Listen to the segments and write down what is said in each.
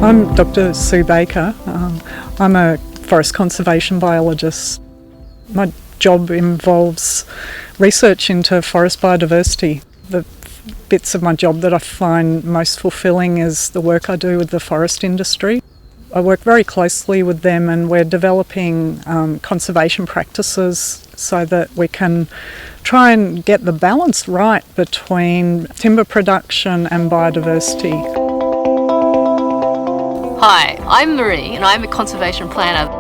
I'm Dr. Sue Baker. I'm a forest conservation biologist. My job involves research into forest biodiversity. The bits of my job that I find most fulfilling is the work I do with the forest industry. I work very closely with them, and we're developing conservation practices so that we can try and get the balance right between timber production and biodiversity. Hi, I'm Marie and I'm a conservation planner.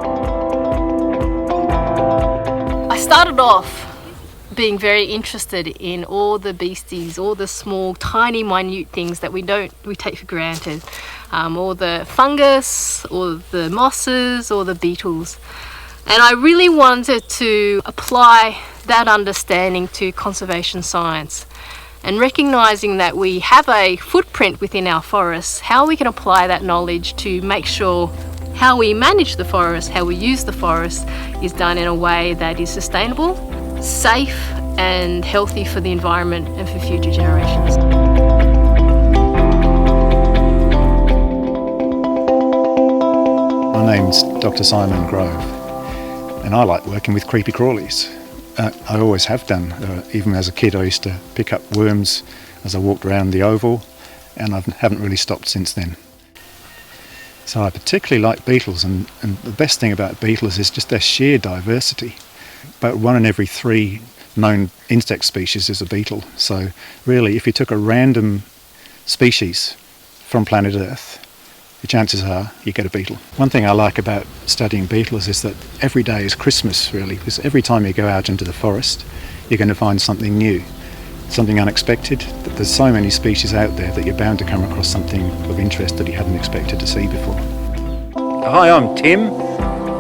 I started off being very interested in all the beasties, all the small, tiny, minute things that we take for granted. All the fungus, all the mosses, all the beetles. And I really wanted to apply that understanding to conservation science. And recognising that we have a footprint within our forests, how we can apply that knowledge to make sure how we manage the forest, how we use the forest, is done in a way that is sustainable, safe and healthy for the environment and for future generations. My name's Dr. Simon Grove, and I like working with creepy crawlies. I always have done. Even as a kid, I used to pick up worms as I walked around the oval, and I haven't really stopped since then. So I particularly like beetles, and the best thing about beetles is just their sheer diversity. About 1 in every 3 known insect species is a beetle. So really, if you took a random species from planet Earth, the chances are you get a beetle. One thing I like about studying beetles is that every day is Christmas, really, because every time you go out into the forest, you're going to find something new, something unexpected. There's so many species out there that you're bound to come across something of interest that you hadn't expected to see before. Hi, I'm Tim.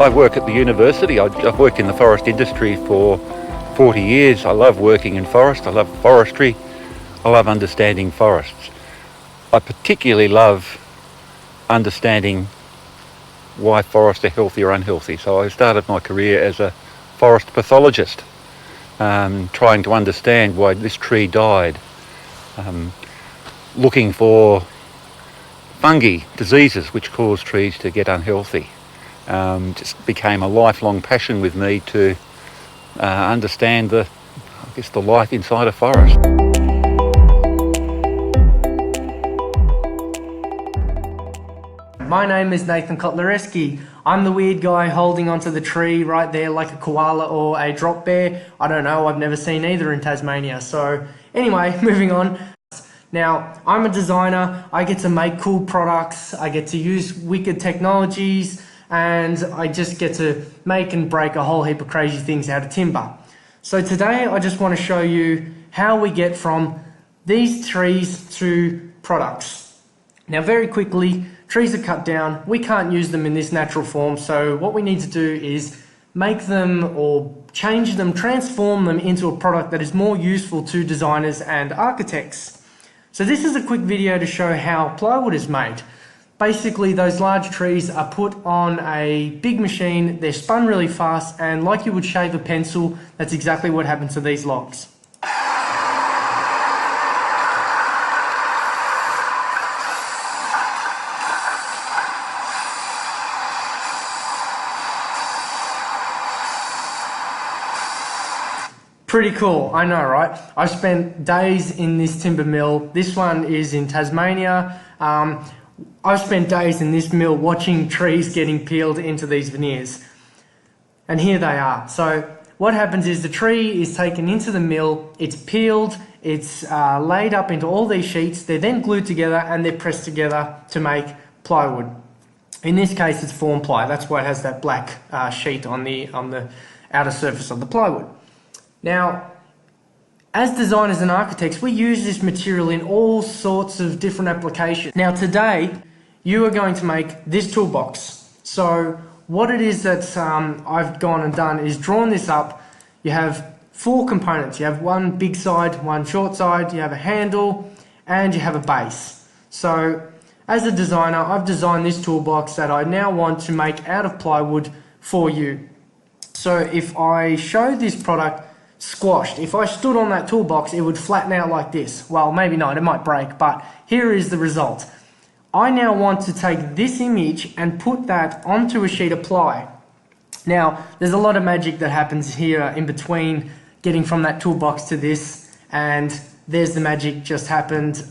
I work at the university. I've worked in the forest industry for 40 years. I love working in forest. I love forestry. I love understanding forests. I particularly love understanding why forests are healthy or unhealthy. So I started my career as a forest pathologist, trying to understand why this tree died, looking for fungi, diseases which cause trees to get unhealthy. Just became a lifelong passion with me to understand the life inside a forest. My name is Nathan Kotlareski. I'm the weird guy holding onto the tree right there like a koala or a drop bear. I don't know, I've never seen either in Tasmania. So anyway, moving on. Now, I'm a designer. I get to make cool products. I get to use wicked technologies, and I just get to make and break a whole heap of crazy things out of timber. So today I just want to show you how we get from these trees to products. Now, very quickly, trees are cut down. We can't use them in this natural form, so what we need to do is make them or change them, transform them into a product that is more useful to designers and architects. So this is a quick video to show how plywood is made. Basically, those large trees are put on a big machine, they're spun really fast, and like you would shave a pencil, that's exactly what happens to these logs. Pretty cool, I know, right? I've spent days in this timber mill. This one is in Tasmania. I've spent days in this mill watching trees getting peeled into these veneers. And here they are. So what happens is the tree is taken into the mill, it's peeled, it's laid up into all these sheets, they're then glued together and they're pressed together to make plywood. In this case it's form ply, that's why it has that black sheet on the outer surface of the plywood. Now, as designers and architects, we use this material in all sorts of different applications. Now today, you are going to make this toolbox. So what it is that I've gone and done is drawn this up. You have 4 components. You have one big side, one short side, you have a handle, and you have a base. So as a designer, I've designed this toolbox that I now want to make out of plywood for you. So if I show this product squashed, if I stood on that toolbox, it would flatten out like this. Well, maybe not, it might break, but here is the result. I now want to take this image and put that onto a sheet of ply. Now, there's a lot of magic that happens here in between getting from that toolbox to this, and there's the magic just happened.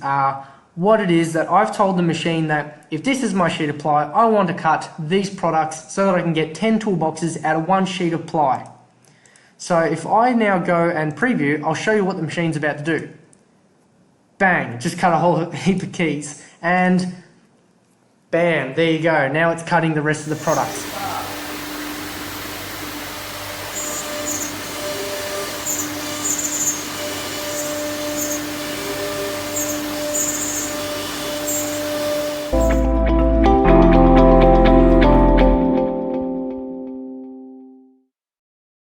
What it is that I've told the machine that if this is my sheet of ply, I want to cut these products so that I can get 10 toolboxes out of one sheet of ply. So if I now go and preview, I'll show you what the machine's about to do. Bang, just cut a whole heap of keys, and bam, there you go. Now it's cutting the rest of the products.